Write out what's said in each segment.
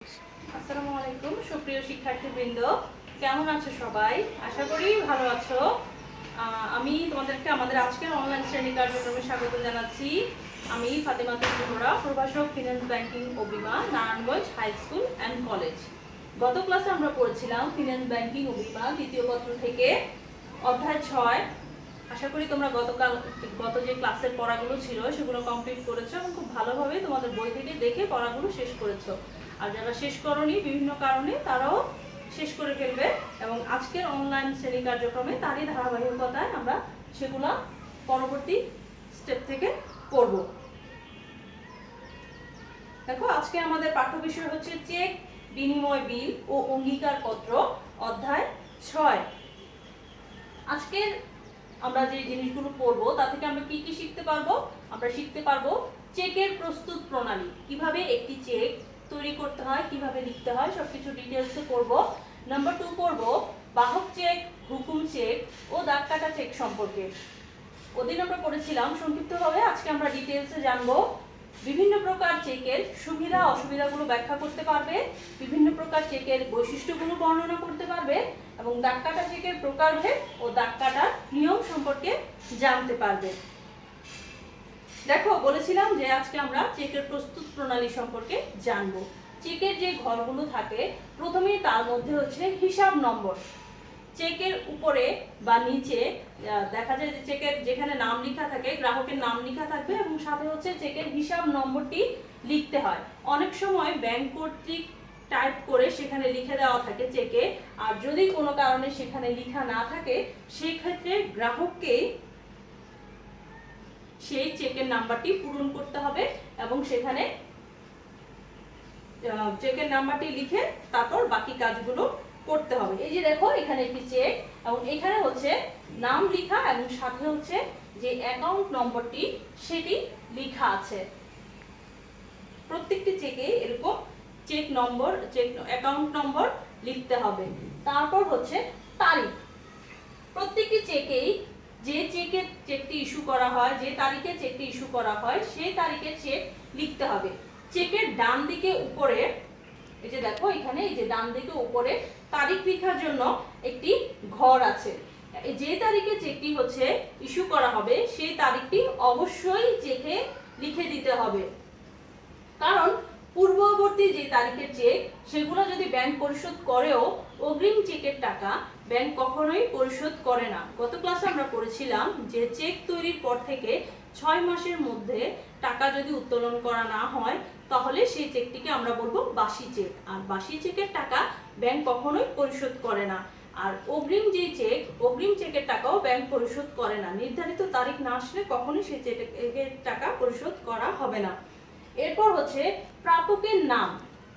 আসসালামু আলাইকুম সুপ্রিয় শিক্ষার্থীবৃন্দ, কেমন আছো সবাই? আশা করি ভালো আছো। আমি তোমাদেরকে আমাদের আজকের অনলাইন শ্রেণী কার্যক্রমে স্বাগত জানাচ্ছি। আমি ফাতেমাতুল জোহরা, প্রভাষক ফিন্যান্স ব্যাংকিং ও বীমা, Narayanganj high school and college. গত ক্লাসে আমরা পড়েছিলাম ফিন্যান্স ব্যাংকিং ও বীমা দ্বিতীয় পত্র থেকে অধ্যায় 6। আশা করি তোমরা গত যে ক্লাসের পড়াগুলো ছিল সেগুলো কমপ্লিট করেছো এবং খুব ভালোভাবে তোমাদের বই থেকে দেখে পড়াগুলো শেষ করেছো। আর যারা শেষ করনি বিভিন্ন কারণে তারাও শেষ করে ফেলবে এবং আজকের অনলাইন শ্রেণী কার্যক্রমে তারই ধারাবাহিকতায় আমরা সেগুলো পরবর্তী স্টেপ থেকে পড়ব। দেখো, আজকে আমাদের পাঠ্য বিষয় হচ্ছে চেক, বিনিময় বিল ও অঙ্গীকার পত্র, অধ্যায় 6। আজকের আমরা যে জিনিসগুলো পড়বো তা থেকে আমরা কি কি শিখতে পারবো? আমরা শিখতে পারবো চেকের প্রস্তুত প্রণালী, কিভাবে একটি চেক তৈরি করতে হয়, কিভাবে লিখতে হয়, সবকিছু ডিটেইলসে পড়বো। নাম্বার 2 পড়বো বাহক চেক, হুকুম চেক ও দাগ কাটা চেক সম্পর্কে। ওদিন আমরা পড়েছিলাম সংক্ষিপ্তভাবে, আজকে আমরা ডিটেইলসে জানবো। বিভিন্ন প্রকার চেকের সুবিধা অসুবিধাগুলো ব্যাখ্যা করতে পারবে, বিভিন্ন প্রকার চেকের বৈশিষ্ট্যগুলো বর্ণনা করতে পারবে এবং দাগ কাটা চেকের প্রকারভেদ ও দাগ কাটার নিয়ম সম্পর্কে জানতে পারবে। দেখো, বলেছিলাম যে আজকে আমরা চেকের প্রস্তুত প্রণালী সম্পর্কে জানবো। চেকের যে ঘরগুলো থাকে, প্রথমেই তার মধ্যে হচ্ছে হিসাব নম্বর। চেকের উপরে বা নিচে দেখা যায় যে চেকের যেখানে নাম লেখা থাকে, গ্রাহকের নাম লেখা থাকবে এবং সাথে হচ্ছে চেকের হিসাব নম্বরটি লিখতে হয়। অনেক সময় ব্যাংক কর্তৃক টাইপ করে সেখানে লিখে দেওয়া থাকে চেকে, আর যদি কোনো কারণে সেখানে লেখা না থাকে সেই ক্ষেত্রে গ্রাহককে সেই চেকের নাম্বারটি পূরণ করতে হবে এবং সেখানে চেকের নাম্বারটি লিখে তারপর বাকি কাজগুলো করতে হবে। এই যে দেখো, এখানে একটি চেক এবং এখানে হচ্ছে নাম লেখা এবং সাথে হচ্ছে যে অ্যাকাউন্ট নম্বরটি সেটি লেখা আছে। প্রত্যেকটি চেকে এরকম cheque number, cheque account number লিখতে হবে। তারপর হচ্ছে তারিখ। প্রত্যেকটি চেকেই যে চেকটি ইস্যু করা হয়, যে তারিখে চেকটি ইস্যু করা হয় সেই তারিখে চেক লিখতে হবে। চেকের ডান দিকে উপরে এই যে দেখো, এখানে এই যে ডান দিকে উপরে তারিখ লেখার জন্য একটি ঘর আছে। যে তারিখে চেকটি হচ্ছে ইস্যু করা হবে সেই তারিখটি অবশ্যই চেকে লিখে দিতে হবে, কারণ পূর্ববর্তী যে তারিখের চেক সেগুলো যদি ব্যাংক পরিশোধ করেও অগ্রিম চেকের টাকা ব্যাংক কখনোই পরিশোধ করে না। গত ক্লাসে আমরা পড়েছিলাম যে চেক তৈরির পর থেকে 6 মাসের মধ্যে টাকা যদি উত্তোলন করা না হয় তাহলে সেই চেকটিকে আমরা বলবো বাসি চেক, আর বাসি চেকের টাকা ব্যাংক কখনোই পরিশোধ করে না। আর অগ্রিম যে চেক, অগ্রিম চেকের টাকাও ব্যাংক পরিশোধ করে না। নির্ধারিত তারিখ না আসলে কখনোই সেই চেকের টাকা পরিশোধ করা হবে না। এরপর হচ্ছে প্রাপকের নাম।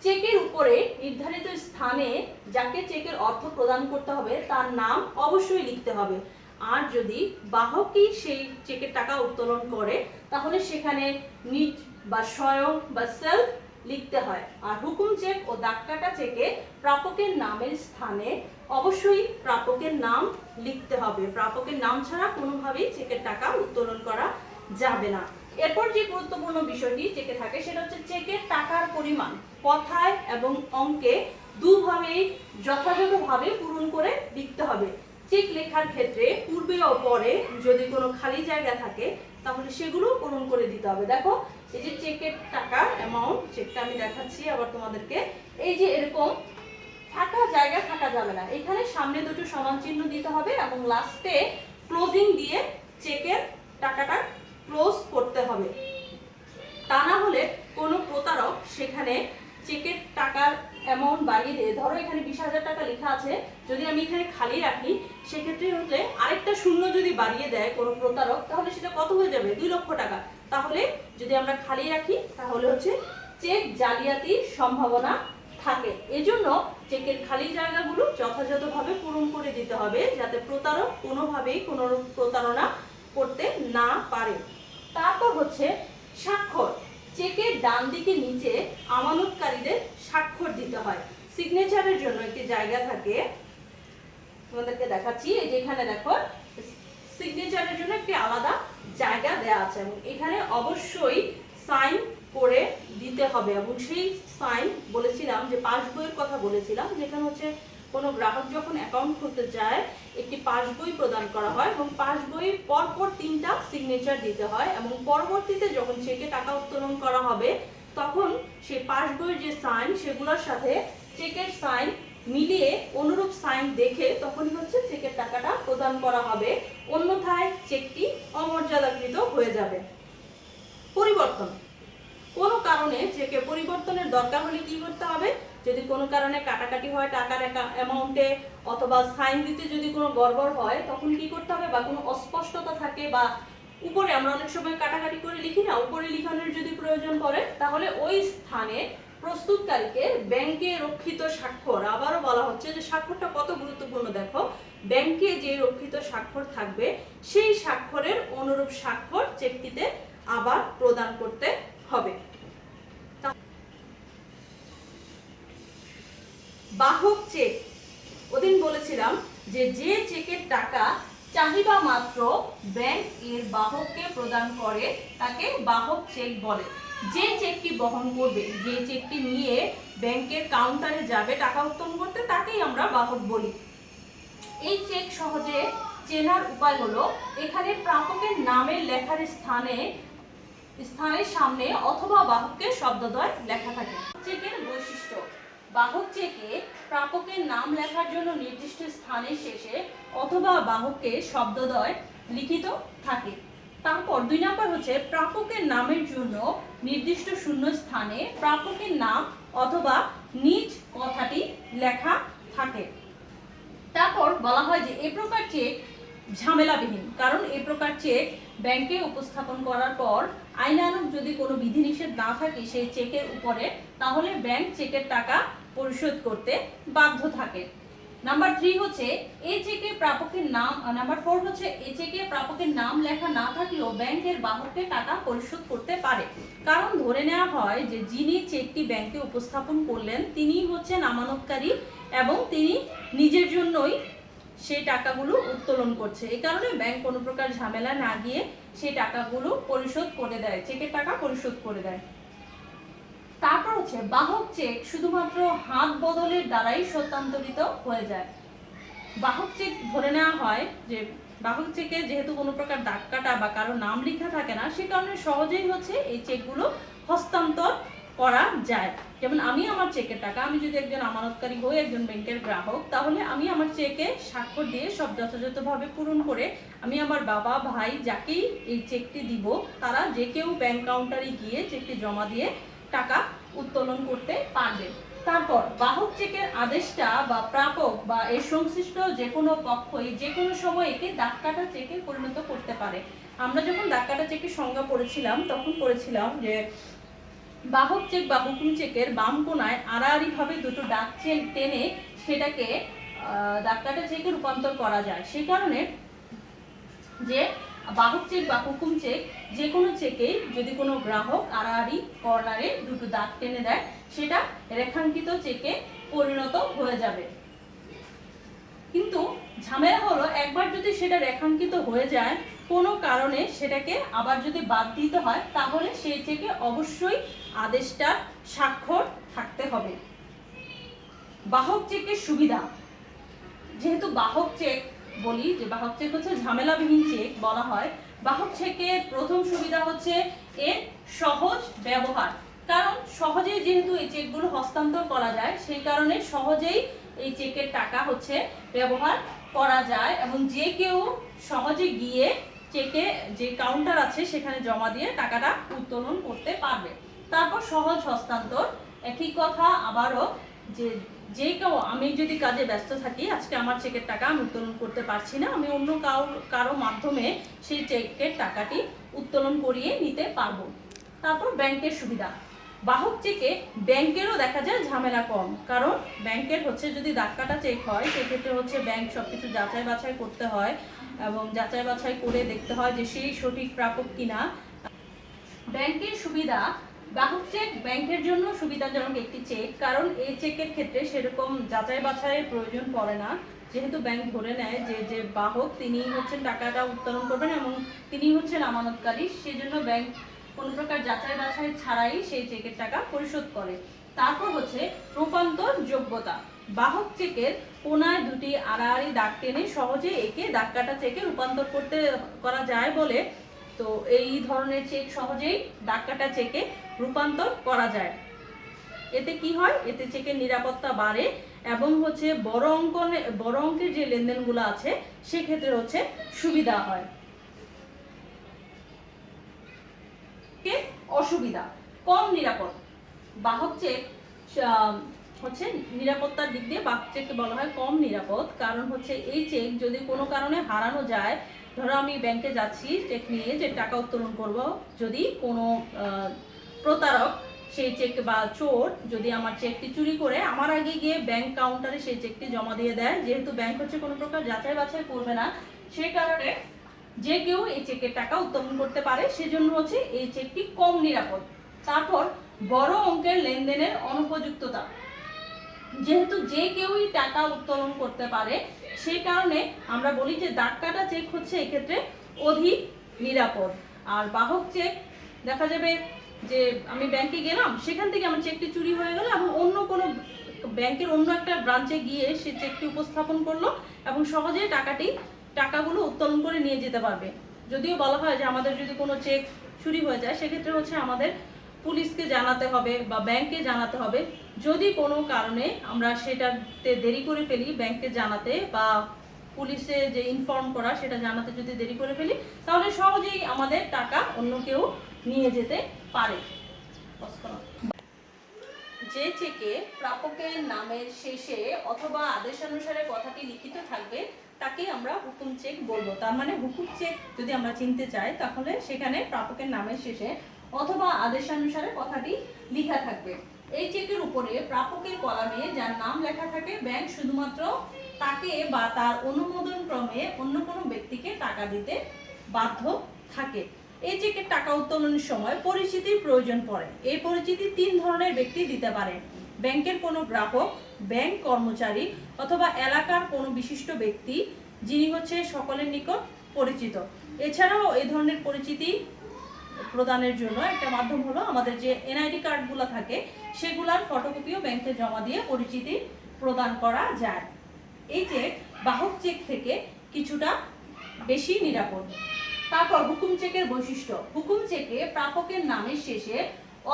চেকের উপরে নির্ধারিত স্থানে যাকে চেকের অর্থ প্রদান করতে হবে তার নাম অবশ্যই লিখতে হবে। আর যদি বাহকই সেই চেকের টাকা উত্তোলন করে তাহলে সেখানে নিজ বা স্বয়ং বা সেলফ লিখতে হয়। আর হুকুম চেক ও দাগ কাটা চেকে প্রাপকের নামের স্থানে অবশ্যই প্রাপকের নাম লিখতে হবে। প্রাপকের নাম ছাড়া কোনোভাবেই চেকের টাকা উত্তোলন করা যাবে না। এরপর যে গুরুত্বপূর্ণ বিষয়টি চেকে থাকে সেটা হচ্ছে চেকের টাকার পরিমাণ কথায় এবং অঙ্কে দুভাবেই যথাযথভাবে পূরণ করে লিখতে হবে। চেক লেখার ক্ষেত্রে পূর্বে ও পরে যদি কোনো খালি জায়গা থাকে তাহলে সেগুলো পূরণ করে দিতে হবে। দেখো, এই যে চেকের টাকা অ্যামাউন্ট, চেকটা আমি দেখাচ্ছি আবার তোমাদেরকে। এই যে এরকম ফাঁকা জায়গা থাকা যাবে না, এখানে সামনে দুটো সমান চিহ্ন দিতে হবে এবং লাস্টে ক্লোজিং দিয়ে চেকের টাকাটা ক্লোজ করতে হবে। তা না হলে কোনো প্রতারক সেখানে চেকের টাকার অ্যামাউন্ট বাড়িয়ে দিয়ে, ধরো এখানে 20,000 টাকা লেখা আছে, যদি আমি এখানে খালি রাখি সেক্ষেত্রে হলে আরেকটা শূন্য যদি বাড়িয়ে দেয় কোনো প্রতারক তাহলে সেটা কত হয়ে যাবে? 2 লক্ষ টাকা। তাহলে যদি আমরা খালি রাখি তাহলে হচ্ছে চেক জালিয়াতির সম্ভাবনা থাকে। এজন্য চেকের খালি জায়গাগুলো যথাযথভাবে পূরণ করে দিতে হবে যাতে প্রতারক কোনোভাবেই কোনো প্রতারণা করতে না পারে। তারপর হচ্ছে স্বাক্ষর। চেকের ডান দিকে নিচে আমানতকারীদের স্বাক্ষর দিতে হয়। সিগনেচারের জন্য একটি জায়গা থাকে, তোমাদেরকে দেখাচ্ছি। এই যে এখানে দেখো, সিগনেচারের জন্য একটি আলাদা জায়গা দেওয়া আছে এবং এখানে অবশ্যই সাইন করে দিতে হবে। এবং সেই সাইন বলেছিলাম যে পাসবইয়ের কথা বলেছিলাম, যেখানে হচ্ছে কোনো গ্রাহক যখন অ্যাকাউন্ট খুলতে যায় একটি পাসবই প্রদান করা হয় এবং পাসবইয়ের পরপর 3টা সিগনেচার দিতে হয় এবং পরবর্তীতে যখন চেকে টাকা উত্তোলন করা হবে তখন সেই পাসবইয়ের যে সাইন সেগুলোর সাথে চেকের সাইন মিলিয়ে অনুরূপ সাইন দেখে তখনই হচ্ছে চেকের টাকাটা প্রদান করা হবে, অন্যথায় চেকটি অমর্যাদাকৃত হয়ে যাবে। পরিবর্তন, কোনো কারণে চেকে পরিবর্তনের দরকার হলে কি করতে হবে? যদি কোনো কারণে কাটাকাটি হয় টাকার অ্যামাউন্টে অথবা সাইন দিতে যদি কোনো গড়বড় হয় তখন কি করতে হবে, বা কোনো অস্পষ্টতা থাকে বা উপরে আমরা অনেক সময় কাটাকাটি করে লিখি না, উপরে লিখানোর যদি প্রয়োজন পড়ে তাহলে ওই স্থানে প্রস্তুতকারীকে ব্যাংকে রক্ষিত স্বাক্ষর, আবারও বলা হচ্ছে যে স্বাক্ষরটা কত গুরুত্বপূর্ণ দেখো, ব্যাংকে যে রক্ষিত স্বাক্ষর থাকবে সেই স্বাক্ষরের অনুরূপ স্বাক্ষর চেকটিতে আবার প্রদান করতে হবে। বাহক চেক, ওদিন বলেছিলাম যে যে চেকের টাকা চাহিদা মাত্র ব্যাংক এর বাহককে প্রদান করে তাকে বাহক চেক বলে। যে চেকটি বহন করবে, যে চেকটি নিয়ে ব্যাংকের কাউন্টারে যাবে টাকা উত্তোলন করতে, তাকেই আমরা বাহক বলি। এই চেক সহজে চেনার উপায় হলো এখানে প্রাপকের নামের লেখার স্থানের সামনে অথবা বাহকের শব্দদ্বয় লেখা থাকে। চেকের বৈশিষ্ট্য, বাহক চেকে প্রাপকের নাম লেখার জন্য নির্দিষ্ট স্থানের শেষে অথবা বাহকের শব্দদ্বয় লিখিত থাকে। তারপর 2 নম্বর হচ্ছে প্রাপকের নামের জন্য নির্দিষ্ট শূন্য স্থানে প্রাপকের নাম অথবা নিজ কথাটি লেখা থাকে। তারপর বলা হয় যে এই প্রকার চেক ঝামেলাবিহীন, কারণ এই প্রকার চেক ব্যাংকে উপস্থাপন করার পর আইনানুগ যদি কোনো বিধিনিষেধ না থাকে সেই চেকের উপরে, তাহলে ব্যাংক চেকের টাকা পরিশোধ করতে বাধ্য থাকে। নাম্বার 3 হচ্ছে এই চেকে প্রাপকের নাম, নাম্বার 4 হচ্ছে এই চেকে প্রাপকের নাম লেখা না থাকলেও ব্যাংকের বাহককে টাকা পরিশোধ করতে পারে, কারণ ধরে নেওয়া হয় যে যিনি চেকটি ব্যাংকে উপস্থাপন করলেন তিনিই হচ্ছেন আমানতকারী এবং তিনি নিজের জন্যই সেই টাকাগুলো উত্তোলন করছে। এই কারণে ব্যাংক কোনো প্রকার ঝামেলা না গিয়ে সেই টাকাগুলো পরিশোধ করে দেয়, চেকের টাকা পরিশোধ করে দেয়। তারপর হচ্ছে বাহক চেক শুধুমাত্র হাত বদলের দ্বারাই সত্যান্তরিত হয়ে যায়। বাহক চেক ধরে নেওয়া হয় যে বাহক চেকে যেহেতু কোনো প্রকার দাগ কাটা বা কারো নাম লেখা থাকে না, সে কারণে সহজেই হচ্ছে এই চেকগুলো হস্তান্তর করা যায়। যেমন আমি আমার চেকের টাকা, আমি যদি একজন আমানতকারী হই, একজন ব্যাংকের গ্রাহক, তাহলে আমি আমার চেকে স্বাক্ষর দিয়ে সব যথাযথভাবে পূরণ করে আমি আমার বাবা ভাই যাকেই এই চেকটি দিব তারা যে কেউ ব্যাংক কাউন্টারে গিয়ে চেকটি জমা দিয়ে টাকা উত্তোলন করতে পারবে। তারপর বাহক চেকের আদেশটা বা প্রাপক বা এর সংশ্লিষ্ট যে কোনো পক্ষই যে কোনো সময় একে দাগ কাটা চেকে পরিণত করতে পারে। আমরা যখন দাগ কাটা চেকের সংজ্ঞা পড়েছিলাম তখন পড়েছিলাম যে বাহক চেক বা হুকুম চেকের বাম কোণায় আড়াআড়ি ভাবে দুটো দাগ টেনে সেটাকে দাগ কাটা চেকে রূপান্তর করা যায়। সেই কারণে যে বাহক চেক বা হুকুম চেক যে কোনো চেকেই যদি কোনো গ্রাহক আড়াআড়ি কর্নারে দুটো দাগ টেনে দেয় সেটা রেখাঙ্কিত চেকে পরিণত হয়ে যাবে। কিন্তু ঝামেলা হলো একবার যদি সেটা রেখাঙ্কিত হয়ে যায় কোনো কারণে সেটাকে আবার যদি বাদ দিতে হয় তাহলে সেই চেকে অবশ্যই আদেশটার স্বাক্ষর থাকতে হবে। বাহক চেকের সুবিধা, যেহেতু বাহক চেক বলি যে বাহক চেক হচ্ছে ঝামেলাবিহীন চেক বলা হয়, বাহক চেকের প্রথম সুবিধা হচ্ছে এর সহজ ব্যবহার, কারণ সহজেই যেহেতু এই চেকগুলো হস্তান্তর করা যায় সেই কারণে সহজেই এই চেকের টাকা হচ্ছে ব্যবহার করা যায় এবং যে কেউ সহজে গিয়ে চেকে যে কাউন্টার আছে সেখানে জমা দিয়ে টাকাটা উত্তোলন করতে পারবে। তারপর সহজ হস্তান্তর, একই কথা আবারও যে কেউ, আমি যদি কাজে ব্যস্ত থাকি আজকে আমার চেকের টাকা আমি উত্তোলন করতে পারছি না, আমি অন্য কারো মাধ্যমে সেই চেকের টাকাটি উত্তোলন করিয়ে নিতে পারবো। তারপর ব্যাংকের সুবিধা, বাহক চেকে ব্যাংকেরও দেখা যায় ঝামেলা কম, কারণ ব্যাংকের হচ্ছে যদি দাগ কাটা চেক হয় সেক্ষেত্রে হচ্ছে ব্যাংক সবকিছু যাচাই বাছাই করতে হয় এবং যাচাই বাছাই করে দেখতে হয় যে সেই সঠিক প্রাপক কিনা। ব্যাংকের সুবিধা, বাহক চেক ব্যাংকের জন্য সুবিধাজনক একটি চেক, কারণ এই চেকের ক্ষেত্রে সেরকম যাচাই বাছাইয়ের প্রয়োজন পড়ে না, যেহেতু ব্যাংক ধরে নেয় যে বাহক তিনি হচ্ছেন টাকাটা উত্তোলন করবেন এবং তিনি হচ্ছেন আমানতকারী, সেজন্য ব্যাংক কোনো প্রকার যাচাই বাছাই ছাড়াই সেই চেকের টাকা পরিশোধ করে। তারপর হচ্ছে রূপান্তর যোগ্যতা। বাহক চেকের কোনায় দুটি আড়াআড়ি দাগ টেনে সহজে একে দাগ কাটা চেকে রূপান্তর করা যায় বলে তো এই ধরনের চেক সহজেই দাগ কাটা চেকে রূপান্তর করা যায়। এতে কি হয়, এতে চেকের নিরাপত্তা বাড়ে এবং হচ্ছে বড় অঙ্কের যে লেনদেনগুলো আছে সেক্ষেত্রে হচ্ছে সুবিধা হয়। অসুবিধা, কম নিরাপদ। বাহক চেক হচ্ছে নিরাপত্তার দিক দিয়ে বাহক চেককে বলা হয় কম নিরাপদ, কারণ হচ্ছে এই চেক যদি কোনো কারণে হারানো যায়, ধরো আমি ব্যাংকে যাচ্ছি চেক নিয়ে যে টাকা উত্তোলন করব, যদি কোনো প্রতারক সেই চেক বা চোর যদি আমার চেকটি চুরি করে আমার আগে গিয়ে ব্যাংক কাউন্টারে সেই চেকটি জমা দিয়ে দেয়, যেহেতু ব্যাংক হচ্ছে কোনো প্রকার যাচাই বাছাই করবে না, সেই কারণে যে কেউ এই চেকের টাকা উত্তোলন করতে পারে, সেজন্য হচ্ছে এই চেকটি কম নিরাপদ। তারপর বড় অঙ্কের লেনদেনের অনুপযুক্ততা। যেহেতু যে কেউই টাকা উত্তোলন করতে পারে, সেই কারণে আমরা বলি যে দাগ কাটা চেক হচ্ছে এক্ষেত্রে অধিক নিরাপদ। আর বাহক চেক দেখা যাবে যে আমি ব্যাংকে গেলাম, সেখান থেকে আমার চেকটি চুরি হয়ে গেল এবং অন্য কোনো ব্যাংকের অন্য একটা ব্রাঞ্চে গিয়ে সে চেকটি উপস্থাপন করলো এবং সহজেই টাকাগুলো উত্তোলন করে নিয়ে যেতে পারবে। যদিও বলা হয় যে আমাদের যদি কোনো চেক চুরি হয়ে যায়, সেক্ষেত্রে হচ্ছে আমাদের পুলিশকে জানাতে হবে বা ব্যাংকে জানাতে হবে। যদি কোনো কারণে আমরা সেটাতে দেরি করে ফেলি ব্যাংকে জানাতে বা পুলিশে যে ইনফর্ম করা সেটা জানাতে যদি দেরি করে ফেলি, তাহলে সহজেই আমাদের টাকা অন্য কেউ নিয়ে যেতে পারে। যে চেকে প্রাপকের নামের শেষে অথবা আদেশানুসারে কথাটি লিখিত থাকবে তাকে আমরা হুকুম চেক বলবো। তার মানে হুকুম চেক যদি আমরা চিনতে চাই, তাহলে সেখানে প্রাপকের নামের শেষে অথবা আদেশানুসারে কথাটি লেখা থাকবে। এই চেকের উপরে প্রাপকের কলামে যার নাম লেখা থাকে, ব্যাংক শুধুমাত্র তাকে বা তার অনুমোদন ক্রমে অন্য কোনো ব্যক্তিকে টাকা দিতে বাধ্য থাকে। এই চেকের টাকা উত্তোলনের সময় পরিচিতির প্রয়োজন পড়ে। এই পরিচিতি 3 ধরনের ব্যক্তি দিতে পারে: ব্যাংকের কোনো গ্রাহক, ব্যাংক কর্মচারী অথবা এলাকার কোনো বিশিষ্ট ব্যক্তি যিনি হচ্ছে সকলের নিকট পরিচিত। এছাড়াও এই ধরনের পরিচিতি প্রদানের জন্য একটা মাধ্যম হলো আমাদের যে এনআইডি কার্ডগুলো থাকে, সেগুলোর ফটোকপিও ব্যাংকে জমা দিয়ে পরিচিতি প্রদান করা যায়। এই চেক বাহক চেক থেকে কিছুটা বেশি নিরাপদ। তারপর হুকুম চেকের বৈশিষ্ট্য। হুকুম চেকে প্রাপকের নামের শেষে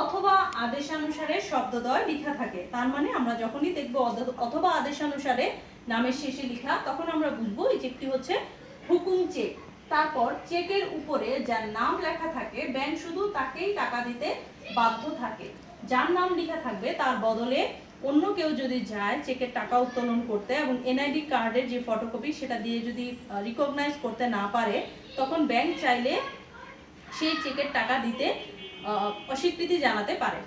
অথবা আদেশানুসারে শব্দদ্বয় লেখা থাকে। তার মানে আমরা যখনই দেখব অথবা আদেশানুসারে নামের শেষে লেখা, তখন আমরা বুঝবো এই চেকটি হচ্ছে হুকুম চেক। তারপর চেকের উপরে যার নাম লেখা থাকে, ব্যাংক শুধু তাকেই টাকা দিতে বাধ্য থাকে। যার নাম লেখা থাকবে তার বদলে অন্য কেউ যদি যায় চেকের টাকা উত্তোলন করতে এবং এনআইডি কার্ডের যে ফটোকপি সেটা দিয়ে যদি রিকগনাইজ করতে না পারে, তখন ব্যাংক চাইলে সেই চেকের টাকা দিতে অস্বীকৃতি জানাতে পারে।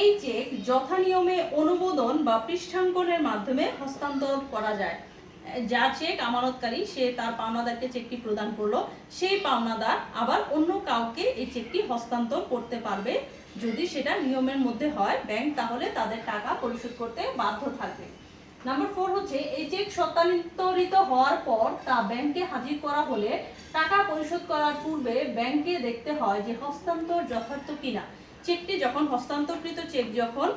এই চেক যথানিয়মে অনুমোদন বা পৃষ্ঠাঙ্কনের মাধ্যমে হস্তান্তর করা যায়। যার চেক আমানতকারী, সে তার পাওনাদারকে চেকটি প্রদান করলো, সেই পাওনাদার আবার অন্য কাউকে এই চেকটি হস্তান্তর করতে পারবে। যদি সেটা নিয়মের মধ্যে হয়, ব্যাংক তাহলে তাদের টাকা পরিশোধ করতে বাধ্য থাকবে। নাম্বার 4 হচ্ছে এই চেক সত্যান্তরিত হওয়ার পর তা ব্যাংকে হাজির করা হলে টাকা পরিশোধ করার পূর্বে ব্যাংকে দেখতে হয় যে হস্তান্তর যথার্থ কিনা। চেকটি যখন হস্তান্তরকৃত চেক যখন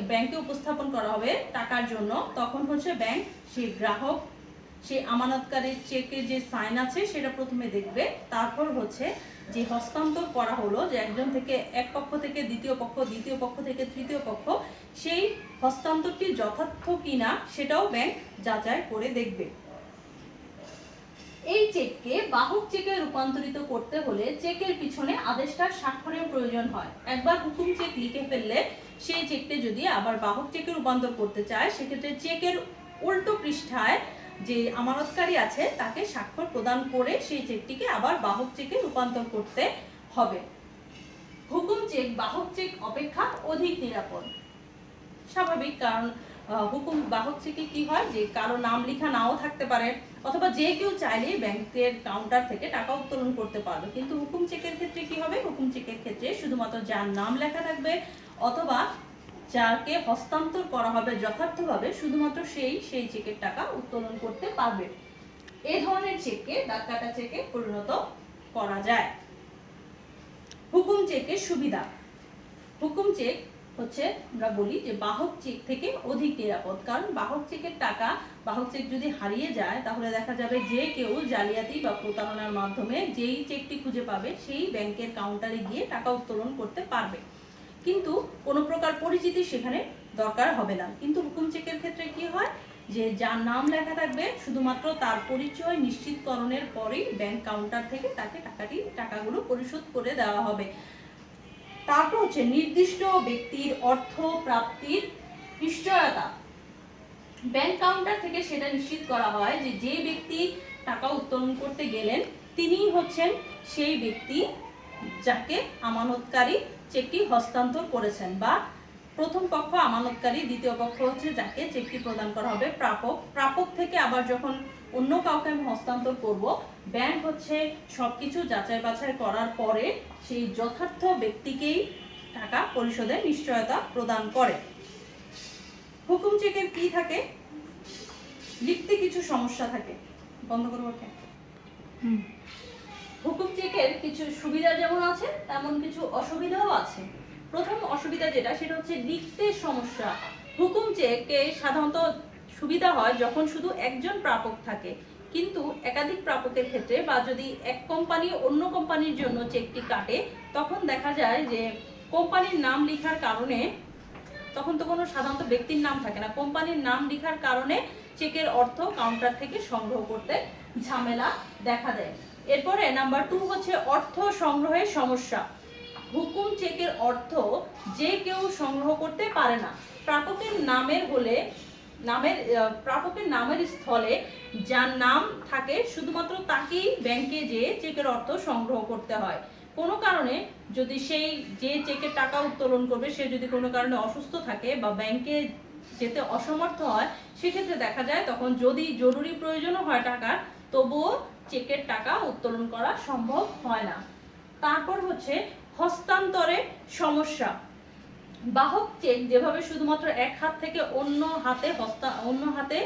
ব্যাংকে উপস্থাপন করা হবে টাকার জন্য, তখন হচ্ছে ব্যাংক সেই গ্রাহক, সেই আমানতকারীর চেকের যে সাইন আছে সেটা প্রথমে দেখবে। তারপর হচ্ছে যে হস্তান্তর করা হলো, যে একজন থেকে এক পক্ষ থেকে দ্বিতীয় পক্ষ, দ্বিতীয় পক্ষ থেকে তৃতীয় পক্ষ, সেই হস্তান্তরটি যথার্থ কিনা সেটাও ব্যাংক যাচাই করে দেখবে। এই চেককে বাহক চেকে রূপান্তরিত করতে হলে চেকের পিছনে আদেশটার স্বাক্ষরের প্রয়োজন হয়। একবার হুকুম চেক লিখে ফেললে সেই চেকটি যদি আবার বাহক চেকে রূপান্তর করতে চায়, সেক্ষেত্রে চেকের উল্টো পৃষ্ঠায় যে আমানতকারী আছে তাকে স্বাক্ষর প্রদান করে সেই চেকটিকে আবার বাহক চেকে রূপান্তর করতে হবে। হুকুম চেক বাহক চেক অপেক্ষা অধিক নিরাপদ। স্বাভাবিক, কারণ বাহক চেকে কি হয় যে কারো নাম লেখা নাও থাকতে পারে, অথবা যে কেউ চাইলে ব্যাংকের কাউন্টার থেকে টাকা উত্তোলন করতে পারবে। কিন্তু হুকুম চেকের ক্ষেত্রে কি হবে? হুকুম চেকের ক্ষেত্রে শুধুমাত্র যার নাম লেখা থাকবে অথবা যাকে হস্তান্তর করা হবে যথার্থভাবে, শুধুমাত্র সেই চেকের টাকা উত্তোলন করতে পারবে। এই ধরনের চেককে দাগ কাটা চেকে পরিণত করা যায়। হুকুম চেকের সুবিধা। হুকুম চেক হচ্ছে আমরা বলি যে বাহক চেক থেকে অধিক নিরাপদ, কারণ বাহক চেকের টাকা, বাহক চেক যদি হারিয়ে যায় তাহলে দেখা যাবে যে কেউ জালিয়াতি বা প্রতারণার মাধ্যমে যেই চেকটি খুঁজে পাবে সেই ব্যাংকের কাউন্টারে গিয়ে টাকা উত্তোলন করতে পারবে, কিন্তু কোনো প্রকার পরিচিতি সেখানে দরকার হবে না। কিন্তু হুকুম চেকের ক্ষেত্রে কি হয়, যে যার নাম লেখা থাকবে শুধুমাত্র তার পরিচয় নিশ্চিতকরণের পরেই ব্যাংক কাউন্টার থেকে তাকে টাকাগুলো পরিশোধ করে দেওয়া হবে। তারপর হচ্ছে নির্দিষ্ট ব্যক্তির অর্থ প্রাপ্তির নিশ্চয়তা। ব্যাংক কাউন্টার থেকে সেটা নিশ্চিত করা হয় যে যে ব্যক্তি টাকা উত্তোলন করতে গেলেন তিনিই হচ্ছেন সেই ব্যক্তি যাকে আমানতকারী চেকটি হস্তান্তর করেছেন, বা প্রথম পক্ষ আমানতকারী, দ্বিতীয় পক্ষ হচ্ছে যাকে চেকটি প্রদান করা হবে প্রাপক। প্রাপক থেকে আবার যখন অন্য কাউকে আমি হস্তান্তর করব, ব্যাংক হচ্ছে সবকিছু যাচাই বাছাই করার পরে সেই যথার্থ ব্যক্তিকেই টাকা পরিশোধের নিশ্চয়তা প্রদান করে। হুকুম চেকের কি থাকে, লিখতে কিছু সমস্যা থাকে। বন্ধ করবো ওকে। হুকুম চেকের কিছু সুবিধা যেমন আছে তেমন কিছু অসুবিধাও আছে। প্রথম অসুবিধা যেটা, সেটা হচ্ছে লিখতে সমস্যা। হুকুম চেকে সাধারণত সুবিধা হয় যখন শুধু একজন প্রাপক থাকে, কিন্তু একাধিক প্রাপকের ক্ষেত্রে বা যদি এক কোম্পানি অন্য কোম্পানির জন্য চেকটি কাটে, তখন দেখা যায় যে কোম্পানির নাম লেখার কারণে, তখন তো কোনো সাধারণত ব্যক্তির নাম থাকে না, কোম্পানির নাম লেখার কারণে চেকের অর্থ কাউন্টার থেকে সংগ্রহ করতে ঝামেলা দেখা দেয়। এরপরে নাম্বার 2 হচ্ছে অর্থ সংগ্রহের সমস্যা। হুকুম চেকের অর্থ যে কেউ সংগ্রহ করতে পারে না। প্রাপকের নামের স্থলে যার নাম থাকে শুধুমাত্র তাকেই ব্যাংকে যেয়ে চেকের অর্থ সংগ্রহ করতে হয়। কোনো কারণে যদি সেই যে চেকের টাকা উত্তোলন করবে সে যদি কোনো কারণে অসুস্থ থাকে বা ব্যাংকে যেতে অসমর্থ হয়, সেক্ষেত্রে দেখা যায় তখন যদি জরুরি প্রয়োজনও হয় টাকার, তবুও চেকের টাকা উত্তোলন করা সম্ভব হয় না। তারপর হচ্ছে হস্তান্তরের সমস্যা। বাহক চেক যেভাবে শুধুমাত্র এক হাত থেকে অন্য হাতে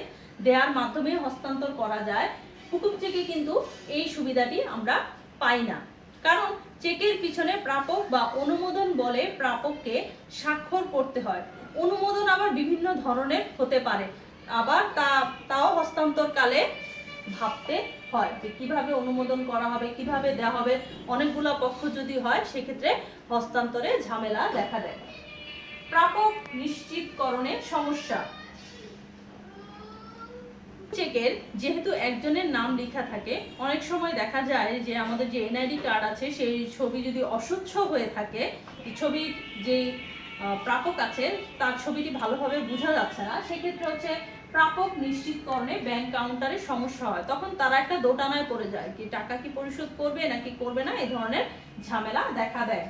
দেওয়ার মাধ্যমে হস্তান্তর করা যায়, হুকুম চেকে কিন্তু এই সুবিধাটি আমরা পাই না, কারণ চেকের পিছনে প্রাপক বা অনুমোদন বলে প্রাপককে স্বাক্ষর করতে হয়। অনুমোদন আবার বিভিন্ন ধরনের হতে পারে, আবার তাও হস্তান্তরকালে ভাবতে হয় যে কিভাবে অনুমোদন করা হবে, কিভাবে দেওয়া হবে। অনেকগুলো পক্ষ যদি হয় সেক্ষেত্রে হস্তান্তরে ঝামেলা দেখা দেয়। প্রাপক নিশ্চিতকরণের সমস্যা। চেকের যেহেতু একজনের নাম লেখা থাকে, অনেক সময় দেখা যায় যে আমাদের যে এনআইডি কার্ড আছে সেই ছবি যদি অস্বচ্ছ হয়ে থাকে, ছবি যে প্রাপক আছে তার ছবিটি ভালোভাবে বোঝা যাচ্ছে না, সেক্ষেত্রে হচ্ছে প্রাপক নিশ্চিতকরণে ব্যাংক কাউন্টারে সমস্যা হয়। তখন তারা একটা দোটানায় পড়ে যায় যে টাকা কি পরিশোধ করবে নাকি করবে না, এই ধরনের ঝামেলা দেখা দেয়।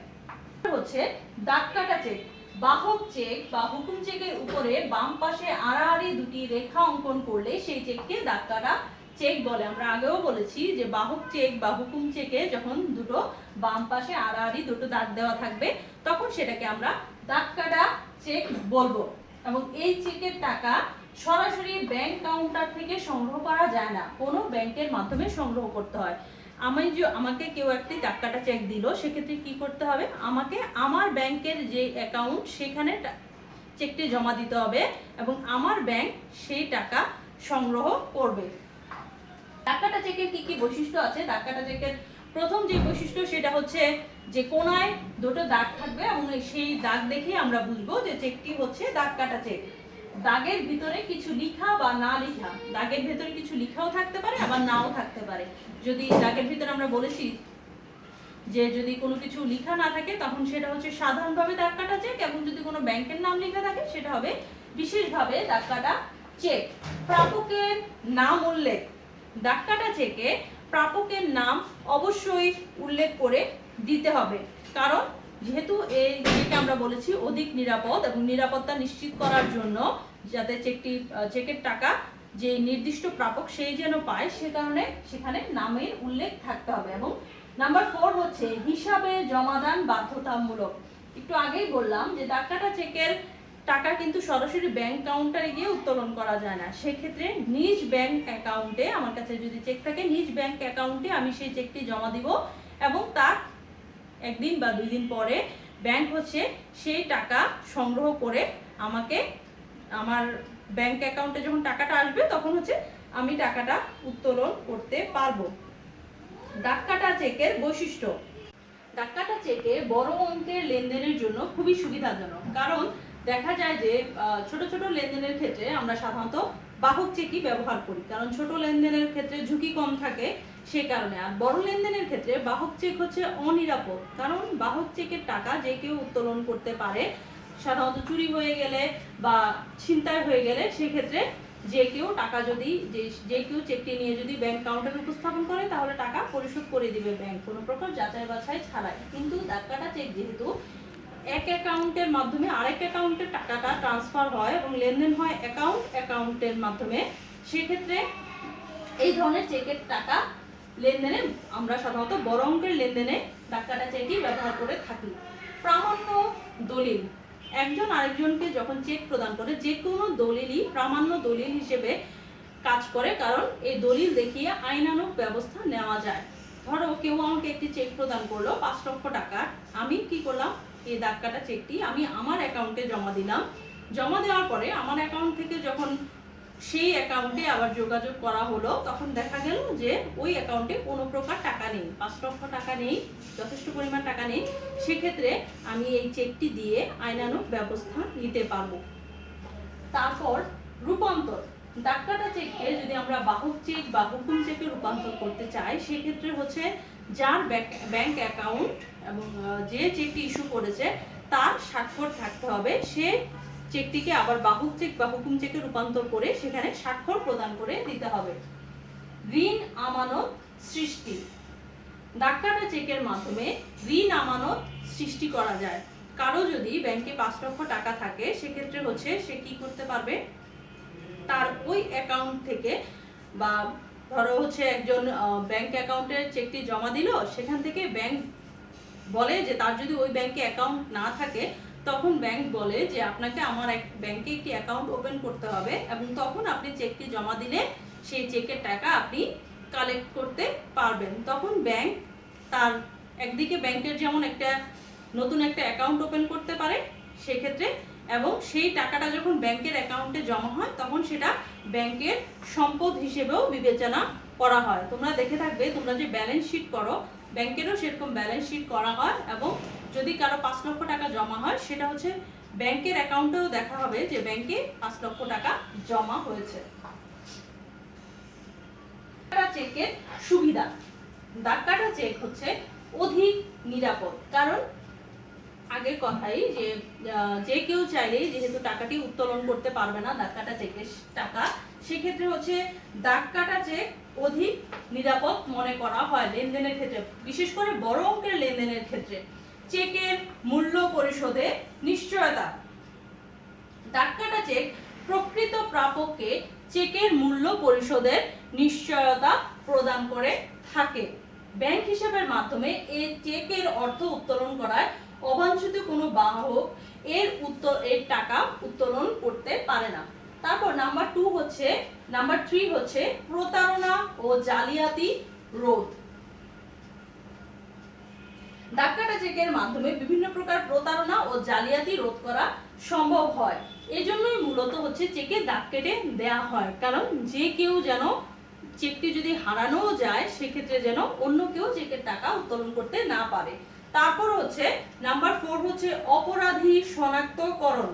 হচ্ছে দাগ কাটা চেক। বাহক চেক বা হুকুম চেকের উপরে বাম পাশে আড়াআড়ি দুটি রেখা অঙ্কন করলে সেই চেককে দাগ কাটা চেক বলে। আমরা আগেও বলেছি যে বাহক চেক বা হুকুম চেকে যখন দুটো বাম পাশে আড়াআড়ি দুটো দাগ দেওয়া থাকবে তখন সেটাকে আমরা দাগ কাটা চেক বলবো। এবং এই চেকের টাকা সরাসরি ব্যাংক কাউন্টার থেকে সংগ্রহ করা যায় না, কোনো ব্যাংকের মাধ্যমে সংগ্রহ করতে হয়। আমাকে কেউ একটি দাগ কাটা চেক দিল, সেক্ষেত্রে কি করতে হবে, আমাকে আমার ব্যাংকের যে অ্যাকাউন্ট সেখানে চেকটি জমা দিতে হবে এবং আমার ব্যাংক সেই টাকা সংগ্রহ করবে। দাগ কাটা চেকের কি কি বৈশিষ্ট্য আছে? দাগ কাটা চেকের প্রথম যে বৈশিষ্ট্য সেটা হচ্ছে যে কোনায় দুটো দাগ থাকবে এবং সেই দাগ দেখে আমরা বুঝবো যে চেকটি হচ্ছে দাগ কাটা চেক। দাগের ভিতরে কিছু লিখা বা না লিখা, দাগের ভিতরে কিছু লিখাও থাকতে পারে আবার নাও থাকতে পারে। যদি দাগের ভিতরে আমরা বলেছি যে যদি কোনো কিছু লেখা না থাকে তখন সেটা হচ্ছে সাধারণভাবে দাগ কাটা চেক, এবং যদি কোনো ব্যাংকের নাম লেখা থাকে সেটা হবে বিশেষভাবে দাগ কাটা চেক। প্রাপকের নাম উল্লেখ। দাগ কাটা চেকে প্রাপকের নাম অবশ্যই উল্লেখ করে দিতে হবে, কারণ যেহেতু এই চেকে আমরা বলেছি অধিক নিরাপদ, এবং নিরাপত্তা নিশ্চিত করার জন্য যাতে চেকের টাকা যে নির্দিষ্ট প্রাপক সেই যেন পায়, সে কারণে সেখানে নামের উল্লেখ থাকতে হবে। এবং নাম্বার 4 হচ্ছে হিসাবে জমাদান বাধ্যতামূলক। একটু আগেই বললাম যে দাগ কাটা চেকের টাকা কিন্তু সরাসরি ব্যাংক কাউন্টারে গিয়ে উত্তোলন করা যায় না, সেক্ষেত্রে নিজ ব্যাংক অ্যাকাউন্টে, আমার কাছে যদি চেক থাকে নিজ ব্যাংক অ্যাকাউন্টে আমি সেই চেকটি জমা দিব এবং তার একদিন বা 2 দিন পরে ব্যাংক হচ্ছে সেই টাকা সংগ্রহ করে আমাকে আমার ব্যাংক অ্যাকাউন্টে যখন টাকাটা আসবে তখন হচ্ছে আমি টাকাটা উত্তোলন করতে পারবো। ডাক কাটা চেকের বৈশিষ্ট্য। ডাক কাটা চেকে বড় অঙ্কের লেনদেনের জন্য খুবই সুবিধাজনক, কারণ দেখা যায় যে ছোট ছোট লেনদেনের ক্ষেত্রে আমরা সাধারণত বাহক চেকই ব্যবহার করি, কারণ ছোট লেনদেনের ক্ষেত্রে ঝুঁকি কম থাকে সেই কারণে। আর বড় লেনদেনের ক্ষেত্রে বাহক চেক হচ্ছে অনিরাপদ, কারণ বাহক চেকের টাকা যে কেউ উত্তোলন করতে পারে। সাধারণত চুরি হয়ে গেলে বা ছিনতাই হয়ে গেলে সেক্ষেত্রে যে কেউ টাকা যদি যে কেউ চেকটি নিয়ে যদি ব্যাংক কাউন্টারে উপস্থাপন করে তাহলে টাকা পরিশোধ করে দিবে ব্যাংক, কোনো প্রকার যাচাই বাছাই ছাড়াই। কিন্তু ডাক কাটা চেক যেহেতু এক অ্যাকাউন্টের মাধ্যমে আরেক অ্যাকাউন্টে টাকাটা ট্রান্সফার হয় এবং লেনদেন হয় অ্যাকাউন্টের মাধ্যমে, সেক্ষেত্রে এই ধরনের চেকের টাকা লেনদেনে আমরা সাধারণত বড় অঙ্কের লেনদেনে ডাক কাটা চেকই ব্যবহার করে থাকি। প্রামাণ্য দলিল। একজন আরেকজনকে যখন চেক প্রদান করে যে কোনো দলিলই প্রামাণ্য দলিল হিসেবে কাজ করে, কারণ এই দলিল দেখিয়ে আইনানুগ ব্যবস্থা নেওয়া যায়। ধরো কেউ আমাকে একটি চেক প্রদান করলো 5 লক্ষ টাকা, আমি কি করলাম, এই দাগ কাটা চেকটি আমি আমার অ্যাকাউন্টে জমা দিলাম। জমা দেওয়ার পরে আমার অ্যাকাউন্ট থেকে যখন সেই অ্যাকাউন্টে আবার যোগাযোগ করা হলো তখন দেখা গেল যে ওই অ্যাকাউন্টে কোনো প্রকার টাকা নেই, 5 লক্ষ টাকা নেই, যথেষ্ট পরিমাণ টাকা নেই। সেক্ষেত্রে আমি এই চেকটি দিয়ে আইনানুগ ব্যবস্থা নিতে পারবো। তারপর রূপান্তর। ডাক কাটা চেককে যদি আমরা বাহক চেক বা হুকুম চেকে রূপান্তর করতে চাই, সেক্ষেত্রে হচ্ছে যার ব্যাংক অ্যাকাউন্ট এবং যে চেকটি ইস্যু করেছে তার স্বাক্ষর থাকতে হবে। সে চেকটিকে আবার বাহক চেক বা হুকুম চেকে রূপান্তর করে সেখানে স্বাক্ষর প্রদান করে দিতে হবে। ঋণ আমানত সৃষ্টি। ডাক কাটা চেকের মাধ্যমে ঋণ আমানত সৃষ্টি করা যায়। কারো যদি ব্যাংকে 5 লক্ষ টাকা থাকে সেক্ষেত্রে হচ্ছে সে কি করতে পারবে, তার ওই অ্যাকাউন্ট থেকে বা ধরো হচ্ছে একজন ব্যাংক অ্যাকাউন্টের চেকটি জমা দিল, সেখান থেকে ব্যাংক বলে যে তার যদি ওই ব্যাংকে অ্যাকাউন্ট না থাকে তখন ব্যাংক বলে যে আপনাকে আমার ব্যাংকে একটি অ্যাকাউন্ট ওপেন করতে হবে এবং তখন আপনি চেকটি জমা দিলে সেই চেকের টাকা আপনি কালেক্ট করতে পারবেন। তখন ব্যাংক তার একদিকে ব্যাংকের যেমন একটা নতুন একটা অ্যাকাউন্ট ওপেন করতে পারে সেক্ষেত্রে, এবং সেই টাকাটা যখন ব্যাংকের অ্যাকাউন্টে জমা হয় তখন সেটা ব্যাংকের সম্পদ হিসেবেও বিবেচনা করা হয়। তোমরা দেখে থাকবে, তোমরা যে ব্যালেন্স শিট করো ব্যাংকেরও সেরকম ব্যালেন্স শিট করা হয়, এবং যদি কারো 5 লক্ষ টাকা জমা হয় সেটা হচ্ছে ব্যাংকের অ্যাকাউন্টেও দেখা হবে যে ব্যাংকে 5 লক্ষ টাকা জমা হয়েছে। চেকের সুবিধা। ডাক কাটা চেক হচ্ছে অধিক নিরাপদ, কারণ আগের কথাই যে কেউ চাইলেই যেহেতু টাকাটি উত্তোলন করতে পারবে না ডাক কাটা চেকের টাকা, সেক্ষেত্রে হচ্ছে ডাক কাটা চেক অধিক নিরাপদ মনে করা হয় লেনদেনের ক্ষেত্রে, বিশেষ করে বড় অঙ্কের লেনদেনের ক্ষেত্রে। চেকের মূল্য পরিশোধে নিশ্চয়তা। ডাক কাটা চেক প্রকৃত প্রাপককে চেকের মূল্য পরিশোধের নিশ্চয়তা প্রদান করে থাকে। ব্যাংক হিসাবের মাধ্যমে এই চেকের অর্থ উত্তোলন করায় অবাঞ্ছিত কোনো বাহক এর টাকা উত্তোলন করতে পারে না। তারপর নাম্বার 3 হচ্ছে প্রতারণা ও জালিয়াতি রোধ। ডাক কাটা চেকের মাধ্যমে বিভিন্ন প্রকার প্রতারণা ও জালিয়াতি রোধ করা সম্ভব হয়। এজন্যই মূলত হচ্ছে চেকে দাগ কেটে দেয়া হয়, কারণ যে কেউ যেন চেকটি যদি হারানোও যায় সেক্ষেত্রে যেন অন্য কেউ চেকের টাকা উত্তোলন করতে না পারে। তারপর হচ্ছে নাম্বার 4 হচ্ছে অপরাধী শনাক্তকরণ।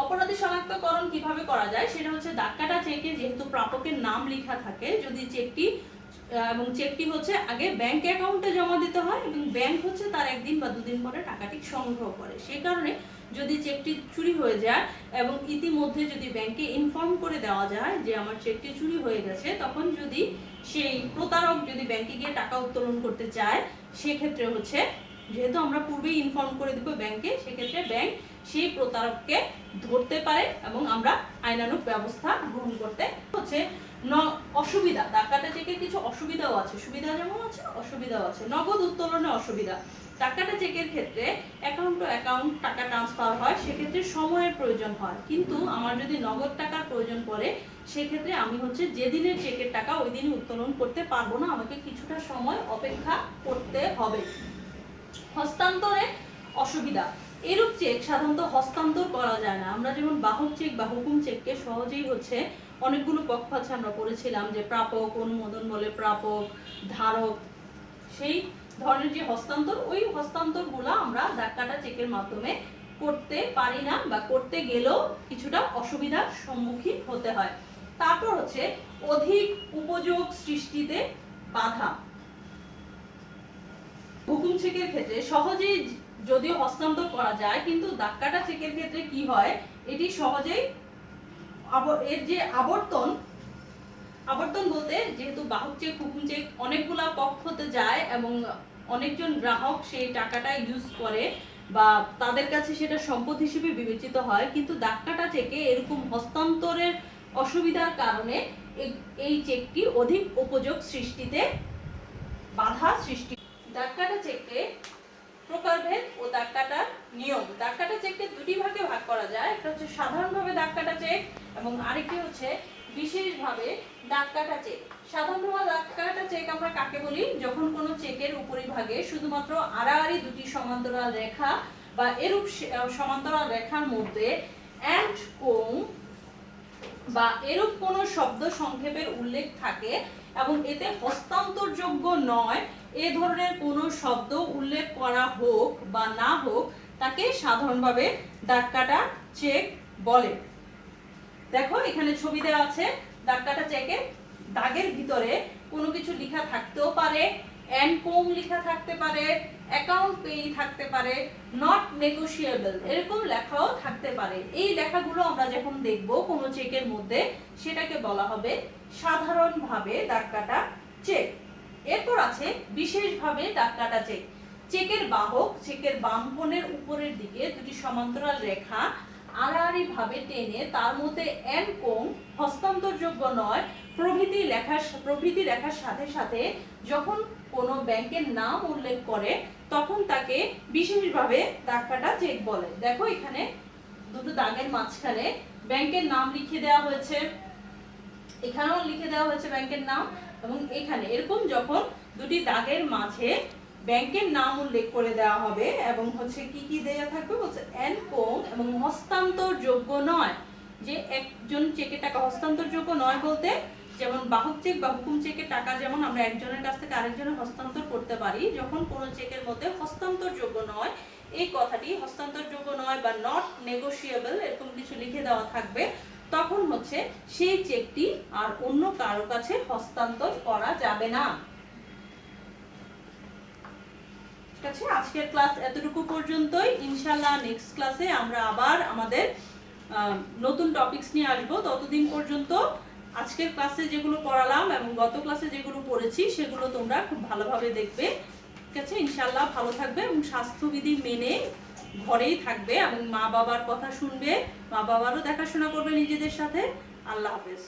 অপরাধী শনাক্তকরণ কিভাবে করা যায় সেটা হচ্ছে ডাক কাটা চেকে যেহেতু প্রাপকের নাম লেখা থাকে, যদি চেকটি হচ্ছে আগে ব্যাংক অ্যাকাউন্টে জমা দিতে হয় এবং ব্যাংক হচ্ছে তার 1 দিন বা 2 দিন পরে টাকাটি সংগ্রহ করে। সেই কারণে যদি চেকটি চুরি হয়ে যায় এবং ইতিমধ্যে যদি ব্যাংকে ইনফর্ম করে দেওয়া যায় যে আমার চেকটি চুরি হয়ে গেছে, তখন যদি সেই প্রতারক যদি ব্যাংকে গিয়ে টাকা উত্তোলন করতে চায় সেক্ষেত্রে হচ্ছে যেহেতু আমরা পূর্বেই ইনফর্ম করে দিব ব্যাংকে, সেক্ষেত্রে ব্যাংক সেই প্রতারককে ধরতে পারে এবং আমরা আইনানুগ ব্যবস্থা গ্রহণ করতে হচ্ছে। অসুবিধা। ডাক কাটা চেকের কিছু অসুবিধাও আছে, সুবিধা যেমন আছে অসুবিধাও আছে। নগদ উত্তোলনে অসুবিধা। ডাককাটা চেকের ক্ষেত্রে অ্যাকাউন্ট টু অ্যাকাউন্ট টাকা ট্রান্সফার হয়, সেক্ষেত্রে সময়ের প্রয়োজন হয়। কিন্তু আমার যদি নগদ টাকার প্রয়োজন পড়ে, সেক্ষেত্রে আমি হচ্ছে যেদিনের চেকের টাকা ওই দিনই উত্তোলন করতে পারবো না, আমাকে কিছুটা সময় অপেক্ষা করতে হবে। হস্তান্তরে অসুবিধা। এরূপ চেক সাধারণত হস্তান্তর করা যায় না। আমরা যেমন বাহক চেক বা হুকুম চেককে সহজেই হচ্ছে অনেকগুলো পক্ষ আছে, আমরা পড়েছিলাম যে প্রাপক, অনুমোদন বলে প্রাপক, ধারক, সেই ধরনের যে হস্তান্তর, ওই হস্তান্তরগুলো আমরা ডাককাটা চেকের মাধ্যমে করতে পারি না, বা করতে গেলেও কিছুটা অসুবিধার সম্মুখীন হতে হয়। তারপর হচ্ছে অধিক উপযোগ সৃষ্টিতে বাধা। হুকুম চেকের ক্ষেত্রে সহজেই যদিও হস্তান্তর করা যায়, কিন্তু ডাককাটা চেকের ক্ষেত্রে কি হয়, এটি সহজেই এর যে আবর্তন বলতে, যেহেতু বাহক চেক, হুকুম চেক অনেকগুলা পক্ষতে যায় এবং অনেকজন গ্রাহক সেই টাকাটা ইউজ করে বা তাদের কাছে সেটা সম্পদ হিসেবে বিবেচিত হয়, কিন্তু ডাককাটা চেকে এরকম হস্তান্তরের অসুবিধার কারণে এই চেকটি অধিক উপযোগ সৃষ্টিতে বাধা সৃষ্টি। ডাককাটা চেককে প্রকারভেদ ও ডাককাটার নিয়ম। ডাককাটা চেককে দুটি ভাগে ভাগ করা যায়, একটা হচ্ছে সাধারণভাবে ডাককাটা চেক এবং আরেকটি হচ্ছে বিশেষভাবে ডাককাটা চেক। সাধারণভাবে ডাককাটা চেক আমরা কাকে বলি, যখন কোনো চেকের উপরিভাগে শুধুমাত্র আড়াআড়ি দুটি সমান্তরাল রেখা বা এরূপ সমান্তরাল রেখার মধ্যে এন্ড কোণ বা এরূপ কোনো শব্দ সংক্ষেপের উল্লেখ থাকে এবং এতে হস্তান্তরযোগ্য নয় এ ধরনের কোনো শব্দ উল্লেখ করা হোক বা না হোক, তাকে সাধারণভাবে ডাককাটা চেক বলে। দেখো এখানে ছবি দেওয়া আছে ডাককাটা চেকে, দাগের ভিতরে কোনো কিছু লেখা থাকতেও পারে, এন্ড কোম লেখা থাকতে পারে, অ্যাকাউন্ট পেই থাকতে পারে, নট নেগোশিয়েবল এরকম লেখাও থাকতে পারে। এই লেখাগুলো আমরা যখন দেখব কোনো চেকের মধ্যে, সেটাকে বলা হবে সাধারণভাবে ডাককাটা চেক। এরপর আছে বিশেষভাবে ডাককাটা চেক। চেকের বাহক চেকের বাম কোণের উপরের দিকে দুটি সমান্তরাল রেখা আড়াআড়ি ভাবে টেনে তার মধ্যে এন্ড কোণ হস্তান্তরযোগ্য নয় প্রভৃতি লেখার সাথে সাথে যখন কোনো ব্যাংকের নাম উল্লেখ করে, তখন তাকে বিশেষভাবে ডাককাটা চেক বলে। দেখো এখানে দুটো দাগের মাঝখানে ব্যাংকের নাম লিখে দেওয়া হয়েছে, এখানেও লিখে দেওয়া হয়েছে ব্যাংকের নাম, এবং এখানে এরকম যখন দুটি দাগের মাঝে ব্যাংকের নাম উল্লেখ করে দেওয়া হবে এবং হচ্ছে কি কি দেয়া থাকবে বলছে এন্ড কোণ এবং হস্তান্তরযোগ্য নয়, যে একজন চেকের টাকা হস্তান্তরযোগ্য নয় বলতে, যেমন বাহক চেক বা হুকুম চেকের টাকা যেমন আমরা একজনের কাছ থেকে আরেকজনের হস্তান্তর করতে পারি, যখন কোনো চেকের মধ্যে হস্তান্তরযোগ্য নয় এই কথাটি হস্তান্তরযোগ্য নয় বা নট নেগোশিয়েবল এরকম কিছু লিখে দেওয়া থাকবে, তখন হচ্ছে সেই চেকটি আর অন্য কারো কাছে হস্তান্তর করা যাবে না। ঠিক আছে, আজকের ক্লাস এতটুকু পর্যন্তই। ইনশাআল্লাহ নেক্সট ক্লাসে আমরা আবার আমাদের নতুন টপিকস নিয়ে আসবো। ততদিন পর্যন্ত আজকের ক্লাসে যেগুলো পড়ালাম এবং গত ক্লাসে যেগুলো পড়েছি সেগুলো তোমরা খুব ভালোভাবে দেখবে। ঠিক আছে, ইনশাআল্লাহ ভালো থাকবে এবং স্বাস্থ্যবিধি মেনে ঘরেই থাকবে এবং মা বাবার কথা শুনবে, মা বাবারও দেখাশোনা করবে নিজেদের সাথে। আল্লাহ হাফেজ।